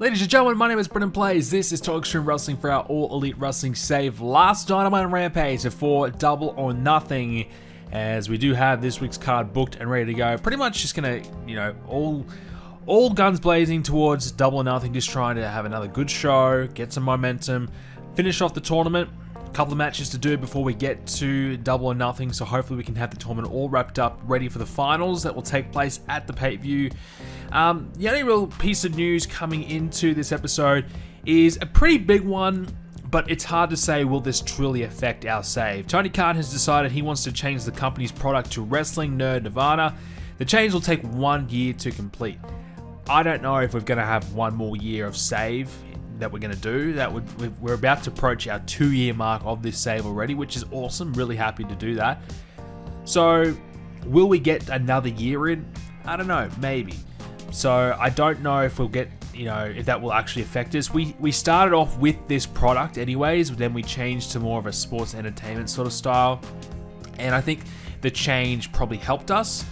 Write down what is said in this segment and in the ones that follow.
Ladies and gentlemen, my name is Brendan Plays. This is Talk Extreme Wrestling for our All Elite Wrestling save. Last Dynamite on Rampage for Double or Nothing, as we do have this week's card booked and ready to go. Pretty much just gonna, all guns blazing towards Double or Nothing, just trying to have another good show, get some momentum, finish off the tournament. A couple of matches to do before we get to Double or Nothing, so hopefully we can have the tournament all wrapped up, ready for the finals that will take place at the pay-per-view. The only real piece of news coming into this episode is a pretty big one, but it's hard to say will this truly affect our save. Tony Khan has decided he wants to change the company's product to Wrestling Nerd Nirvana. The change will take 1 year to complete. I don't know if we're going to have one more year of save that we're going to do. We're about to approach our 2-year mark of this save already, which is awesome. Really happy to do that. So, will we get another year in? I don't know, maybe. So I don't know if we'll get, if that will actually affect us. We started off with this product anyways, but then we changed to more of a sports entertainment sort of style. And I think the change probably helped us.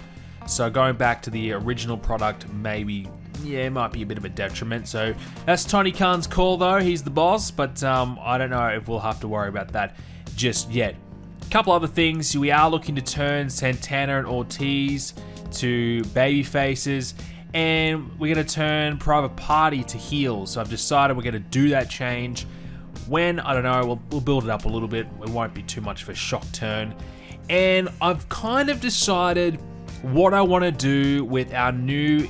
So going back to the original product, maybe, it might be a bit of a detriment. So that's Tony Khan's call though. He's the boss, but I don't know if we'll have to worry about that just yet. A couple other things. We are looking to turn Santana and Ortiz to baby faces. And we're going to turn Private Party to heels. So I've decided we're going to do that change. When, I don't know, we'll build it up a little bit. It won't be too much of a shock turn. And I've kind of decided what I want to do with our new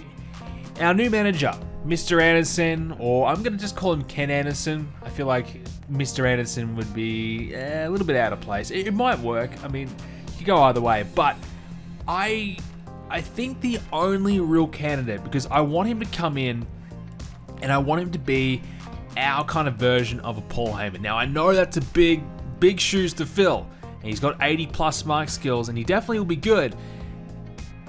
manager, Mr. Anderson, or I'm going to just call him Ken Anderson. I feel like Mr. Anderson would be a little bit out of place. It might work. I mean, you could go either way. But I think the only real candidate, because I want him to come in and I want him to be our kind of version of a Paul Heyman. Now, I know that's a big shoes to fill. And he's got 80 plus mic skills and he definitely will be good.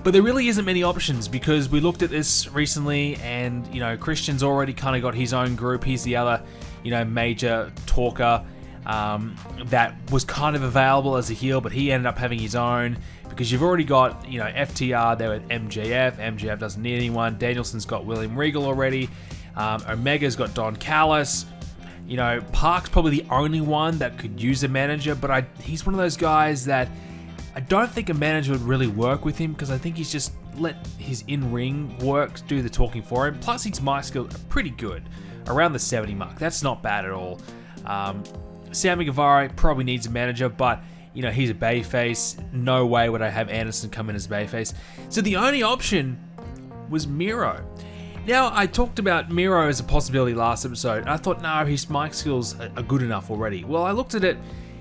But there really isn't many options, because we looked at this recently and, Christian's already kind of got his own group. He's the other, major talker that was kind of available as a heel, but he ended up having his own. Because you've already got, FTR there with MJF. MJF doesn't need anyone. Danielson's got William Regal already. Omega's got Don Callis. Park's probably the only one that could use a manager, but he's one of those guys that I don't think a manager would really work with him, because I think he's just let his in-ring work do the talking for him. Plus, his mic skills are pretty good. Around the 70 mark. That's not bad at all. Sammy Guevara probably needs a manager, but he's a babyface. No way would I have Anderson come in as a babyface. So the only option was Miro. Now, I talked about Miro as a possibility last episode, and I thought, no, his mic skills are good enough already. Well, I looked at it.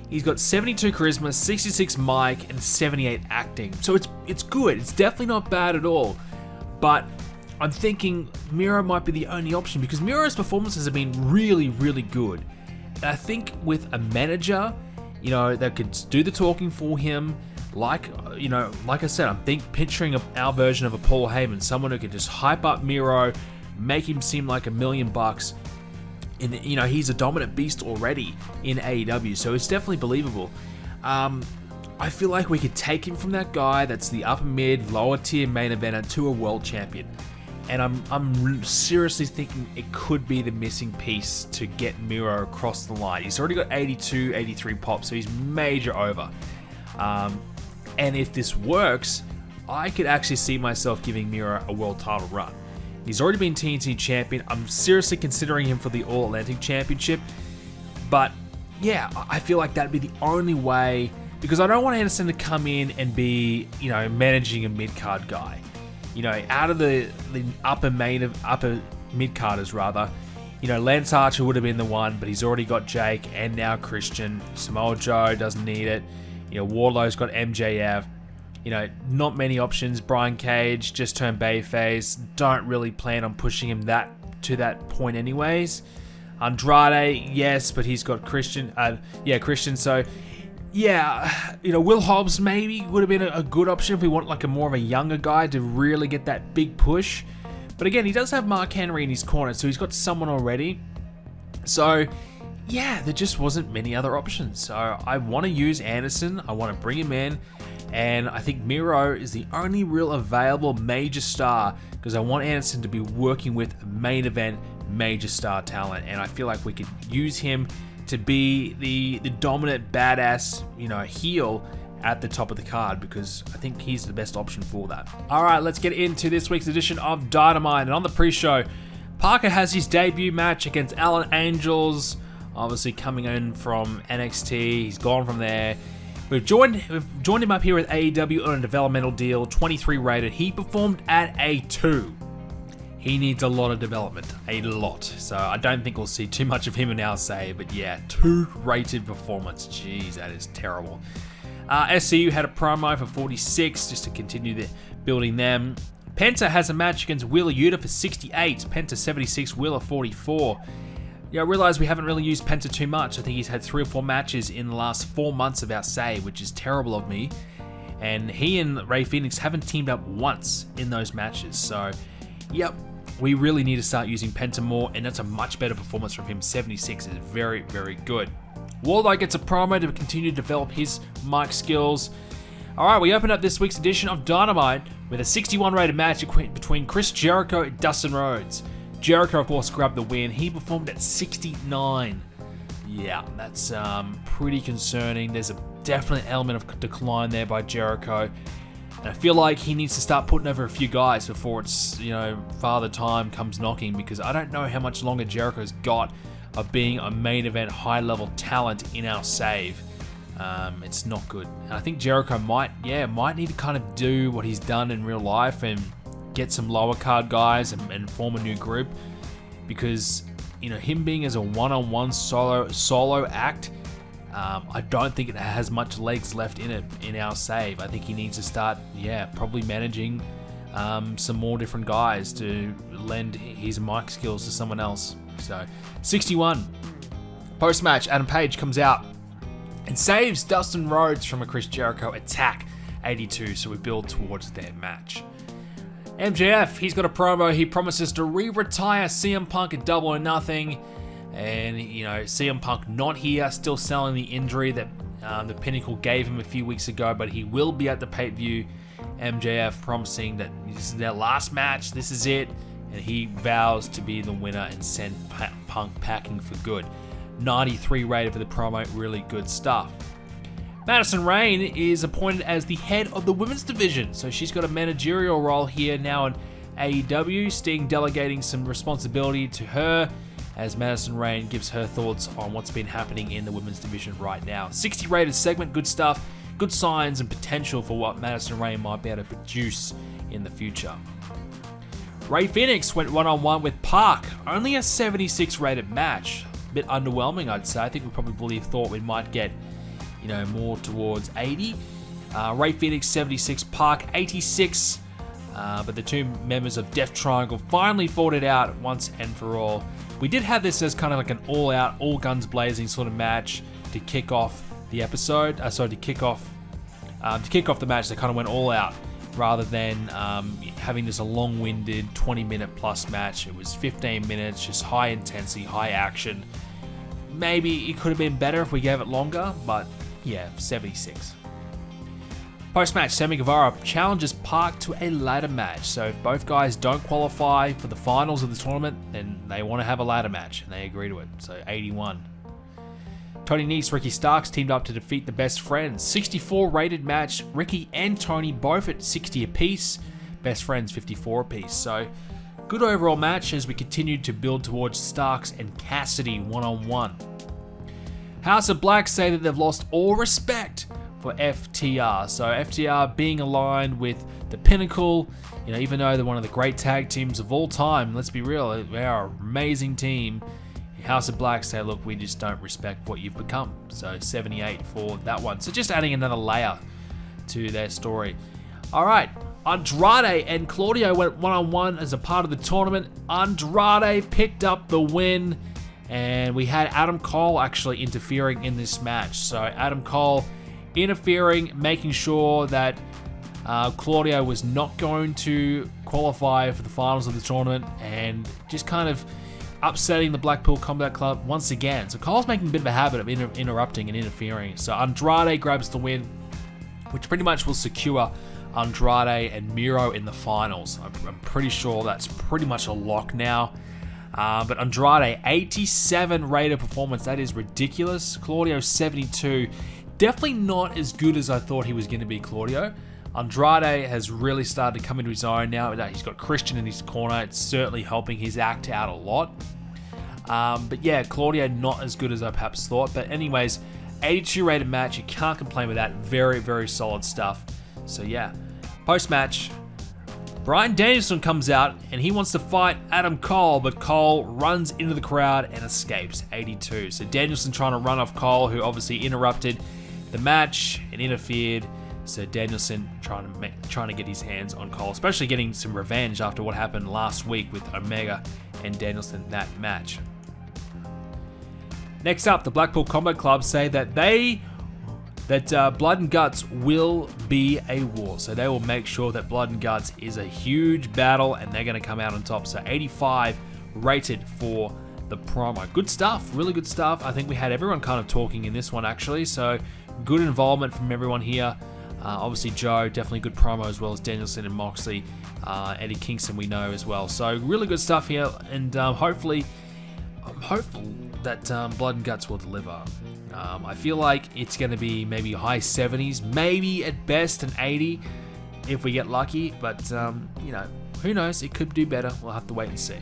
He's got 72 charisma, 66 mic, and 78 acting. So it's good. It's definitely not bad at all. But I'm thinking Miro might be the only option, because Miro's performances have been really, really good. And I think with a manager, that could do the talking for him. Like I said, I'm picturing our version of a Paul Heyman, someone who could just hype up Miro, make him seem like $1 million. And, he's a dominant beast already in AEW, so it's definitely believable. I feel like we could take him from that guy that's the upper mid, lower tier main eventer to a world champion. And I'm seriously thinking it could be the missing piece to get Miro across the line. He's already got 82, 83 pops, so he's major over. And if this works, I could actually see myself giving Miro a world title run. He's already been TNT champion. I'm seriously considering him for the All Atlantic Championship. But yeah, I feel like that'd be the only way, because I don't want Anderson to come in and be, managing a mid-card guy. Out of the upper mid-carders rather, Lance Archer would have been the one, but he's already got Jake and now Christian. Samoa Joe doesn't need it. Wardlow's got MJF. Not many options. Brian Cage just turned babyface. Don't really plan on pushing him to that point anyways. Andrade, yes, but he's got Christian. Christian. So yeah, Will Hobbs maybe would have been a good option if we want like a more of a younger guy to really get that big push. But again, he does have Mark Henry in his corner, so he's got someone already. So yeah, there just wasn't many other options. So I want to use Anderson. I want to bring him in. And I think Miro is the only real available major star, because I want Anderson to be working with main event major star talent, and I feel like we could use him to be the dominant badass, heel at the top of the card, because I think he's the best option for that. All right, let's get into this week's edition of Dynamite. And on the pre-show, Parker has his debut match against Alan Angels, obviously coming in from NXT. He's gone from there. We've joined him up here with AEW on a developmental deal, 23 rated. He performed at a 2. He needs a lot of development, a lot. So I don't think we'll see too much of him in our save, but yeah, 2 rated performance. Jeez, that is terrible. SCU had a promo for 46, just to continue building them. Penta has a match against Wheeler Yuta for 68, Penta 76, Wheeler 44. Yeah, I realise we haven't really used Penta too much. I think he's had 3 or 4 matches in the last 4 months of our save, which is terrible of me. And he and Rey Fenix haven't teamed up once in those matches. So, yep, we really need to start using Penta more, and that's a much better performance from him. 76 is very, very good. Wardlow gets a promo to continue to develop his mic skills. Alright, we open up this week's edition of Dynamite with a 61 rated match between Chris Jericho and Dustin Rhodes. Jericho, of course, grabbed the win. He performed at 69. Yeah, that's pretty concerning. There's a definite element of decline there by Jericho. And I feel like he needs to start putting over a few guys before it's, Father Time comes knocking, because I don't know how much longer Jericho's got of being a main event high-level talent in our save. It's not good. And I think Jericho might need to kind of do what he's done in real life and get some lower card guys and form a new group, because him being as a one-on-one solo act, I don't think it has much legs left in it in our save. I think he needs to start probably managing some more different guys to lend his mic skills to someone else. So 61. Post-match, Adam Page comes out and saves Dustin Rhodes from a Chris Jericho attack. 82, so we build towards their match. MJF, he's got a promo. He promises to re-retire CM Punk at Double or Nothing. And, CM Punk not here, still selling the injury that the Pinnacle gave him a few weeks ago, but he will be at the pay-per-view. MJF promising that this is their last match, this is it, and he vows to be the winner and send Punk packing for good. 93 rated for the promo, really good stuff. Madison Rayne is appointed as the head of the women's division, so she's got a managerial role here now in AEW. Sting delegating some responsibility to her as Madison Rayne gives her thoughts on what's been happening in the women's division right now. 60 rated segment, good stuff, good signs and potential for what Madison Rayne might be able to produce in the future. Rey Fenix went one-on-one with Park, only a 76 rated match. A bit underwhelming, I'd say. I think we probably thought we might get more towards 80. Rey Fenix 76, Park 86, but the two members of Death Triangle finally fought it out once and for all. We did have this as kind of like an all-out, all guns blazing sort of match to kick off the episode. To kick off the match, they kind of went all out rather than having this a long-winded 20-minute plus match. It was 15 minutes, just high intensity, high action. Maybe it could have been better if we gave it longer, but yeah, 76. Post-match, Sammy Guevara challenges Park to a ladder match. So if both guys don't qualify for the finals of the tournament, then they want to have a ladder match, and they agree to it. So 81. Tony Nese, Ricky Starks teamed up to defeat the Best Friends. 64 rated match. Ricky and Tony both at 60 apiece. Best Friends 54 apiece. So good overall match as we continued to build towards Starks and Cassidy one-on-one. House of Black say that they've lost all respect for FTR. So FTR being aligned with the Pinnacle, even though they're one of the great tag teams of all time, let's be real, they are an amazing team. House of Black say, look, we just don't respect what you've become. So 78 for that one. So just adding another layer to their story. All right, Andrade and Claudio went one-on-one as a part of the tournament. Andrade picked up the win, and we had Adam Cole actually interfering in this match. So Adam Cole interfering, making sure that Claudio was not going to qualify for the finals of the tournament, and just kind of upsetting the Blackpool Combat Club once again. So Cole's making a bit of a habit of interrupting and interfering. So Andrade grabs the win, which pretty much will secure Andrade and Miro in the finals. I'm pretty sure that's pretty much a lock now. But Andrade, 87 rated performance. That is ridiculous. Claudio, 72. Definitely not as good as I thought he was going to be, Claudio. Andrade has really started to come into his own now. He's got Christian in his corner. It's certainly helping his act out a lot. But yeah, Claudio not as good as I perhaps thought. But anyways, 82 rated match. You can't complain with that. Very, very solid stuff. So yeah, post-match, Bryan Danielson comes out and he wants to fight Adam Cole, but Cole runs into the crowd and escapes. 82. So Danielson trying to run off Cole, who obviously interrupted the match and interfered. So Danielson trying to get his hands on Cole, especially getting some revenge after what happened last week with Omega and Danielson, that match. Next up, the Blackpool Combat Club say that Blood and Guts will be a war. So they will make sure that Blood and Guts is a huge battle and they're going to come out on top. So 85 rated for the promo. Good stuff, really good stuff. I think we had everyone kind of talking in this one actually. So good involvement from everyone here. Obviously Joe, definitely good promo, as well as Danielson and Moxley. Eddie Kingston we know as well. So really good stuff here, and I'm hopeful that Blood and Guts will deliver. I feel like it's going to be maybe high 70s, maybe at best an 80 if we get lucky, but who knows, it could do better. We'll have to wait and see.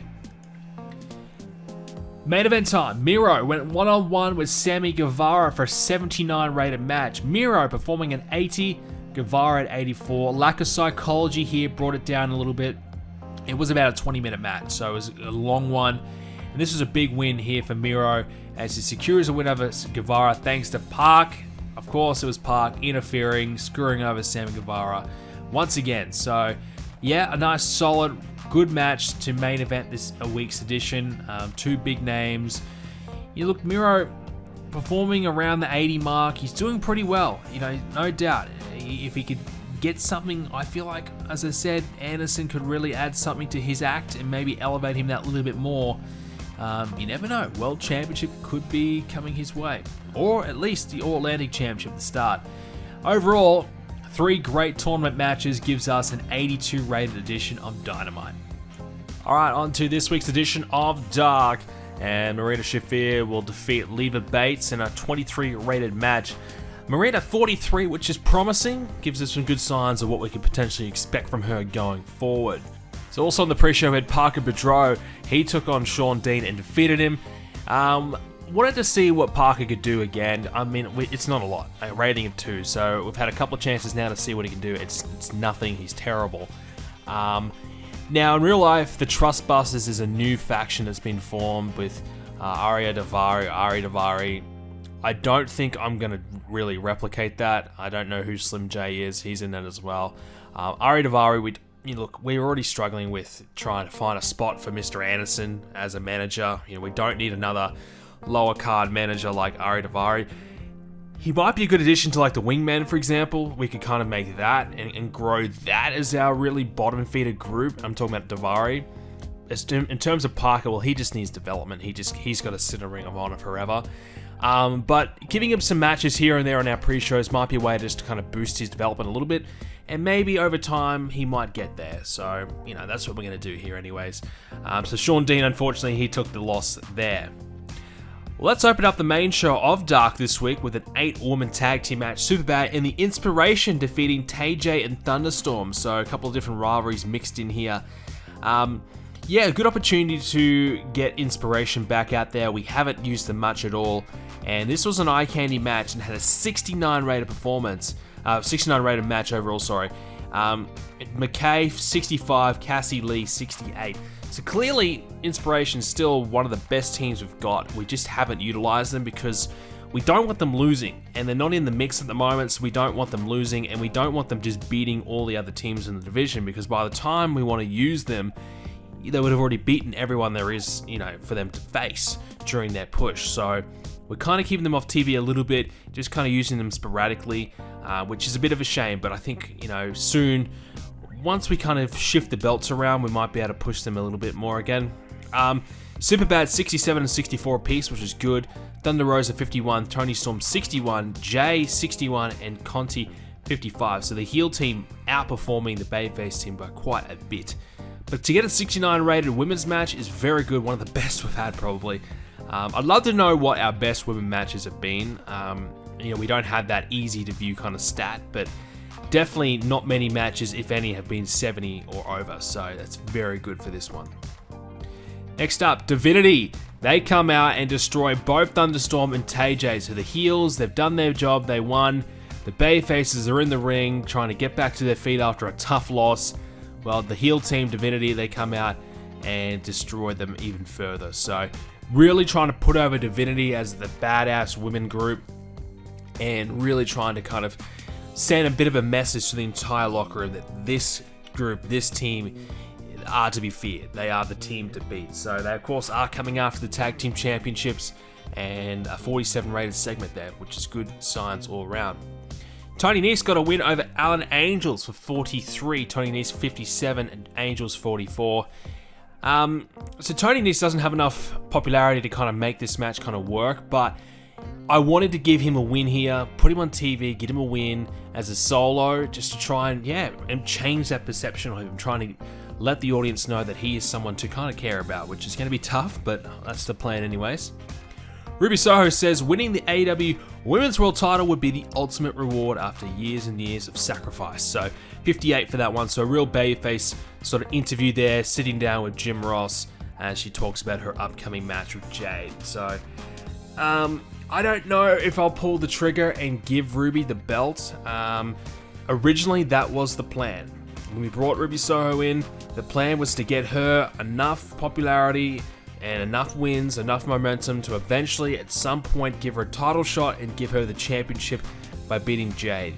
Main event time. Miro went one-on-one with Sammy Guevara for a 79 rated match. Miro performing an 80, Guevara at 84. Lack of psychology here brought it down a little bit. It was about a 20-minute match, so it was a long one. And this was a big win here for Miro as he secures a win over Guevara thanks to Park. Of course, it was Park interfering, screwing over Sam Guevara once again. So, yeah, a nice, solid, good match to main event this week's edition. Two big names. You look, Miro performing around the 80 mark. He's doing pretty well, no doubt. If he could get something, I feel like, as I said, Anderson could really add something to his act and maybe elevate him that little bit more. You never know. World Championship could be coming his way. Or at least the All-Atlantic Championship at the start. Overall, 3 great tournament matches gives us an 82 rated edition of Dynamite. Alright, on to this week's edition of Dark. And Marina Shafir will defeat Leva Bates in a 23 rated match. Marina 43, which is promising, gives us some good signs of what we could potentially expect from her going forward. So also on the pre-show we had Parker Pedro. He took on Sean Dean and defeated him. Wanted to see what Parker could do again. I mean, it's not a lot. A rating of 2, so we've had a couple of chances now to see what he can do. It's nothing. He's terrible. Now, in real life, the Trustbusters is a new faction that's been formed with Ari Daivari. I don't think I'm going to really replicate that. I don't know who Slim J is. He's in that as well. Ari Daivari, we're already struggling with trying to find a spot for Mr. Anderson as a manager. We don't need another lower card manager like Ari Daivari. He might be a good addition to like the Wingmen, for example. We could kind of make that and grow that as our really bottom feeder group. I'm talking about Daivari. In terms of Parker, well, he just needs development. He's got to sit in a Ring of Honor forever. But giving him some matches here and there on our pre-shows might be a way just to kind of boost his development a little bit. And maybe over time, he might get there. So, that's what we're going to do here anyways. So Sean Dean, unfortunately, he took the loss there. Well, let's open up the main show of Dark this week with an 8-woman tag team match. Superbad and the Inspiration defeating TJ and Thunderstorms. So a couple of different rivalries mixed in here. Yeah, a good opportunity to get Inspiration back out there. We haven't used them much at all. And this was an eye candy match and had a 69 rated performance. 69 rated match overall, sorry. McKay, 65, Cassie Lee, 68. So clearly, Inspiration's still one of the best teams we've got. We just haven't utilized them because we don't want them losing. And they're not in the mix at the moment, so we don't want them losing. And we don't want them just beating all the other teams in the division, because by the time we want to use them, they would have already beaten everyone there is, for them to face during their push. So we're kind of keeping them off TV a little bit, just kind of using them sporadically, which is a bit of a shame. But I think, soon, once we kind of shift the belts around, we might be able to push them a little bit more again. Superbad 67 and 64 apiece, which is good. Thunder Rosa 51, Tony Storm 61, Jay 61, and Conti 55. So the heel team outperforming the babyface team by quite a bit. But to get a 69 rated women's match is very good, one of the best we've had probably. I'd love to know what our best women matches have been. We don't have that easy to view kind of stat, but definitely not many matches, if any, have been 70 or over, so that's very good for this one. Next up, Divinity. They come out and destroy both Thunderstorm and TJ. So the heels, they've done their job, they won. The babyfaces are in the ring trying to get back to their feet after a tough loss. Well, the heel team, Divinity, they come out and destroy them even further. So really trying to put over Divinity as the badass women group and really trying to kind of send a bit of a message to the entire locker room that this group, this team, are to be feared. They are the team to beat. So they, of course, are coming after the Tag Team Championships and a 47 rated segment there, which is good signs all around. Tony Nese got a win over Alan Angels for 43. Tony Nese 57 and Angels 44. So Tony Nese doesn't have enough popularity to kind of make this match kind of work, but I wanted to give him a win here, put him on TV, get him a win as a solo, just to try and change that perception of him, trying to let the audience know that he is someone to kind of care about, which is going to be tough, but that's the plan anyways. Ruby Soho says winning the AEW Women's World title would be the ultimate reward after years and years of sacrifice. So 58 for that one. So a real babyface sort of interview there, sitting down with Jim Ross as she talks about her upcoming match with Jade. So I don't know if I'll pull the trigger and give Ruby the belt. Originally, that was the plan. When we brought Ruby Soho in, the plan was to get her enough popularity and enough wins, enough momentum to eventually, at some point, give her a title shot and give her the championship by beating Jade.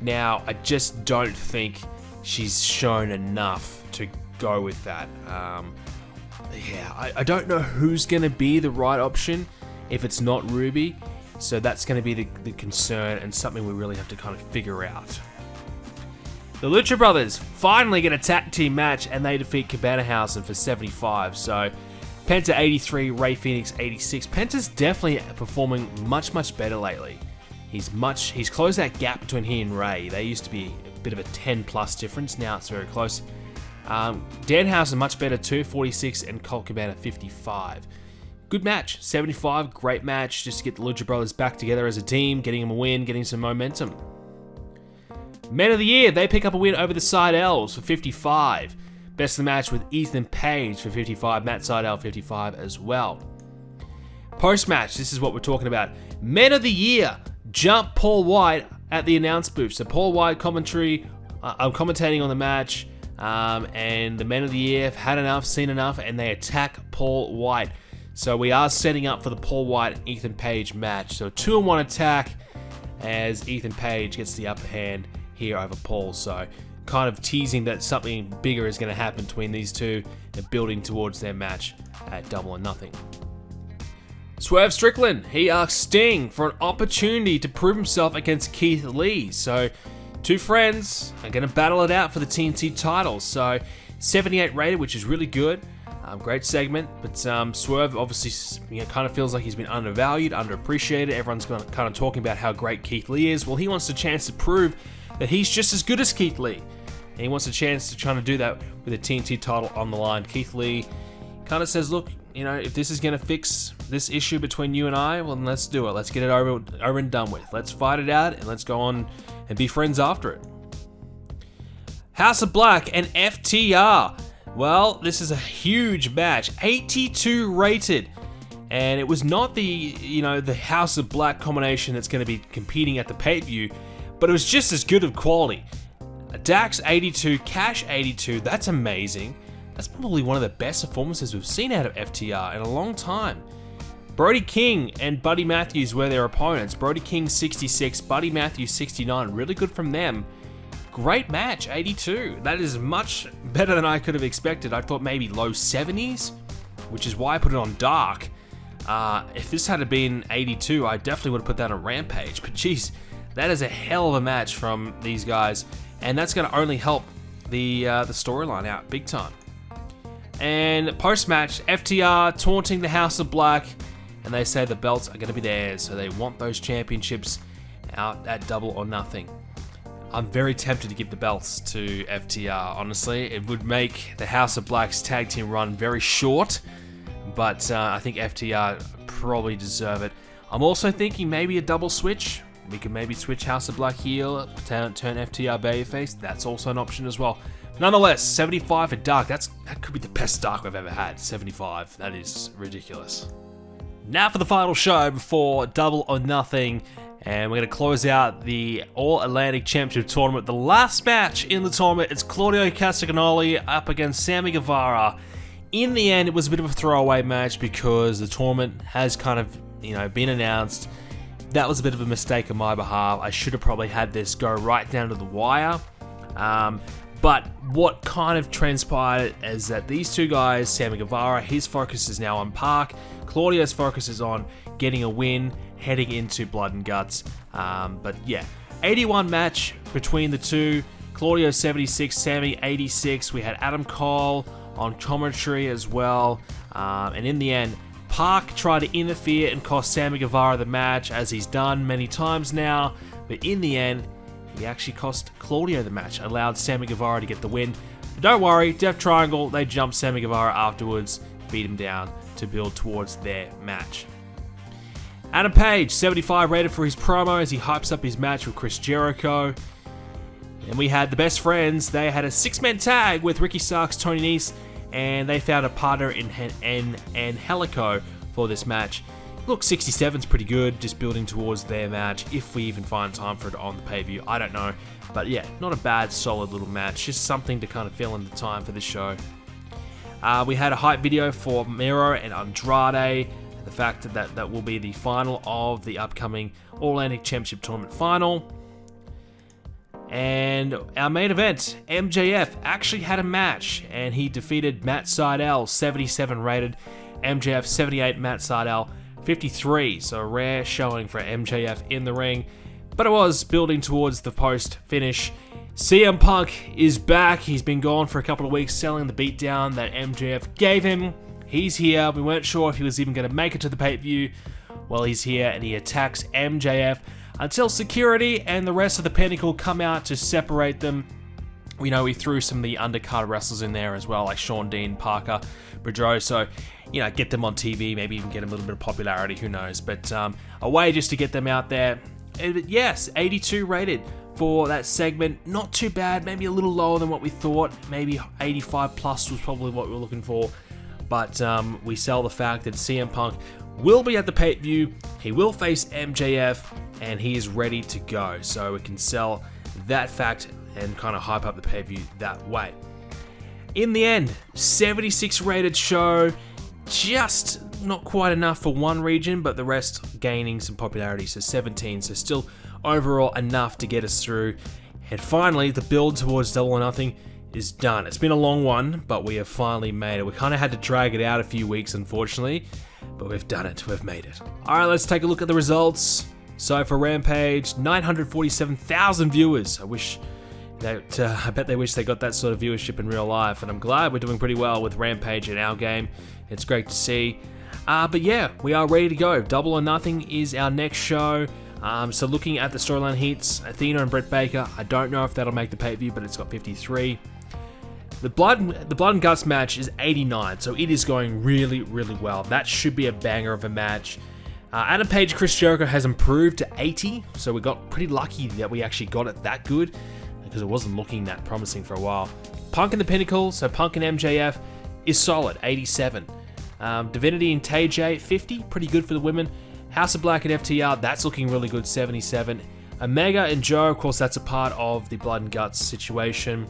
Now, I just don't think she's shown enough to go with that. I don't know who's going to be the right option if it's not Ruby, so that's going to be the concern and something we really have to kind of figure out. The Lucha Brothers finally get a tag team match and they defeat Cabana House for 75. So Penta 83, Ray Phoenix 86. Penta's definitely performing much better lately. He's closed that gap between he and Ray. They used to be a bit of a 10 plus difference. Now it's very close. Danhausen much better too, 46, and Colt Cabana 55. Good match, 75, great match. Just to get the Lucha Brothers back together as a team, getting them a win, getting some momentum. Men of the Year, they pick up a win over the Seidels for 55. Best of the match with Ethan Page for 55, Matt Seidel 55 as well. Post-match, this is what we're talking about. Men of the Year jump Paul White at the announce booth. So Paul White commentating on the match, and the Men of the Year have had enough, seen enough, and they attack Paul White. So we are setting up for the Paul White and Ethan Page match. So a 2-on-1 attack as Ethan Page gets the upper hand here over Paul. So kind of teasing that something bigger is going to happen between these two and building towards their match at Double or Nothing. Swerve Strickland, he asks Sting for an opportunity to prove himself against Keith Lee. So two friends are going to battle it out for the TNT title. So 78 rated, which is really good. Great segment, but Swerve obviously kind of feels like he's been undervalued, underappreciated. Everyone's kind of talking about how great Keith Lee is. Well, he wants a chance to prove that he's just as good as Keith Lee. And he wants a chance to try to do that with the TNT title on the line. Keith Lee kind of says, look, if this is going to fix this issue between you and I, well, then let's do it. Let's get it over and done with. Let's fight it out, and let's go on and be friends after it. House of Black and FTR. Well, this is a huge match, 82 rated, and it was not the House of Black combination that's going to be competing at the pay-per-view, but it was just as good of quality. Dax 82, Cash 82, that's amazing. That's probably one of the best performances we've seen out of FTR in a long time. Brody King and Buddy Matthews were their opponents. Brody King 66, Buddy Matthews 69, really good from them. Great match, 82. That is much better than I could have expected. I thought maybe low 70s, which is why I put it on Dark. If this had been 82, I definitely would have put that on Rampage. But geez, that is a hell of a match from these guys, and that's going to only help the storyline out big time. And post-match, FTR taunting the House of Black, and they say the belts are going to be theirs, so they want those championships out at Double or Nothing. I'm very tempted to give the belts to FTR, honestly. It would make the House of Black's tag team run very short, but I think FTR probably deserve it. I'm also thinking maybe a double switch. We could maybe switch House of Black heel, turn FTR babyface. That's also an option as well. Nonetheless, 75 for Dark. That could be the best Dark we've ever had. 75. That is ridiculous. Now for the final show before Double or Nothing. And we're going to close out the All-Atlantic Championship Tournament. The last match in the tournament, it's Claudio Castagnoli up against Sammy Guevara. In the end, it was a bit of a throwaway match because the tournament has kind of, been announced. That was a bit of a mistake on my behalf. I should have probably had this go right down to the wire. But what kind of transpired is that these two guys, Sammy Guevara, his focus is now on Park. Claudio's focus is on getting a win, heading into Blood and Guts. But yeah, 81 match between the two. Claudio 76, Sammy 86. We had Adam Cole on commentary as well. And in the end, Park tried to interfere and cost Sammy Guevara the match, as he's done many times now. But in the end, he actually cost Claudio the match, allowed Sammy Guevara to get the win. But don't worry, Death Triangle, they jumped Sammy Guevara afterwards, beat him down to build towards their match. Adam Page, 75 rated for his promo as he hypes up his match with Chris Jericho. And we had the Best Friends. They had a 6-man tag with Ricky Starks, Tony Nese, and they found a partner in Angelico for this match. Look, 67's pretty good, just building towards their match, if we even find time for it on the pay-per-view. I don't know. But yeah, not a bad, solid little match. Just something to kind of fill in the time for this show. We had a hype video for Miro and Andrade. The fact that will be the final of the upcoming All-Atlantic Championship Tournament final. And our main event, MJF, actually had a match, and he defeated Matt Sydal, 77 rated. MJF 78, Matt Sydal 53. So a rare showing for MJF in the ring. But it was building towards the post-finish. CM Punk is back. He's been gone for a couple of weeks, selling the beatdown that MJF gave him. He's here. We weren't sure if he was even going to make it to the pay-per-view. Well, he's here, and he attacks MJF until security and the rest of the Pinnacle come out to separate them. We know he threw some of the undercard wrestlers in there as well, like Sean Dean, Parker, Pedro. So, get them on TV, maybe even get them a little bit of popularity, who knows. But a way just to get them out there. And yes, 82 rated for that segment. Not too bad, maybe a little lower than what we thought. Maybe 85 plus was probably what we were looking for. But we sell the fact that CM Punk will be at the pay-per-view. He will face MJF, and he is ready to go. So we can sell that fact and kind of hype up the pay-per-view that way. In the end, 76 rated show. Just not quite enough for one region, but the rest gaining some popularity. So 17, so still overall enough to get us through. And finally, the build towards Double or Nothing is done. It's been a long one, but we have finally made it. We kind of had to drag it out a few weeks, unfortunately, but we've done it. We've made it. All right, let's take a look at the results. So for Rampage, 947,000 viewers. I bet they wish they got that sort of viewership in real life, and I'm glad we're doing pretty well with Rampage in our game. It's great to see. But yeah, we are ready to go. Double or Nothing is our next show. So looking at the storyline heats, Athena and Britt Baker, I don't know if that'll make the pay-per-view, but it's got 53. The Blood and Guts match is 89, so it is going really, really well. That should be a banger of a match. Adam Page, Chris Jericho has improved to 80, so we got pretty lucky that we actually got it that good, because it wasn't looking that promising for a while. Punk and the Pinnacle, so Punk and MJF, is solid, 87. Divinity and TJ, 50, pretty good for the women. House of Black and FTR, that's looking really good, 77. Omega and Joe, of course, that's a part of the Blood and Guts situation.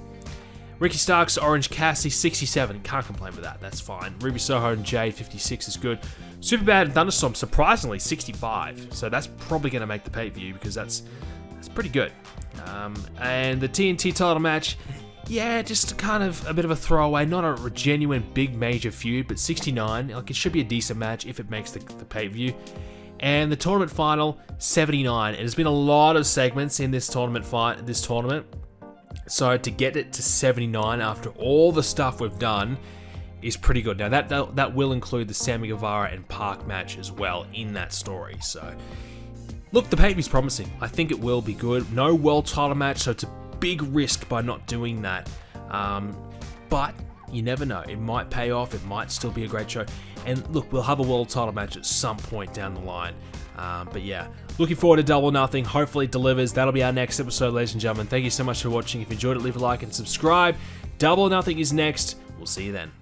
Ricky Starks, Orange Cassidy, 67. Can't complain with that. That's fine. Ruby Soho and Jade, 56 is good. Superbad and Thunderstorms, surprisingly, 65. So that's probably going to make the pay-per-view because that's pretty good. And the TNT title match, yeah, just kind of a bit of a throwaway. Not a genuine big major feud, but 69. Like, it should be a decent match if it makes the pay-per-view. And the tournament final, 79. And there's been a lot of segments in this tournament. So to get it to 79 after all the stuff we've done is pretty good. Now that will include the Sammy Guevara and Park match as well in that story. So Look, the pay-per-view's promising. I think it will be good. No world title match, so it's a big risk by not doing that. But you never know. It might pay off. It might still be a great show. And look, we'll have a world title match at some point down the line. But yeah, looking forward to Double or Nothing. Hopefully it delivers. That'll be our next episode, ladies and gentlemen. Thank you so much for watching. If you enjoyed it, leave a like and subscribe. Double or Nothing is next. We'll see you then.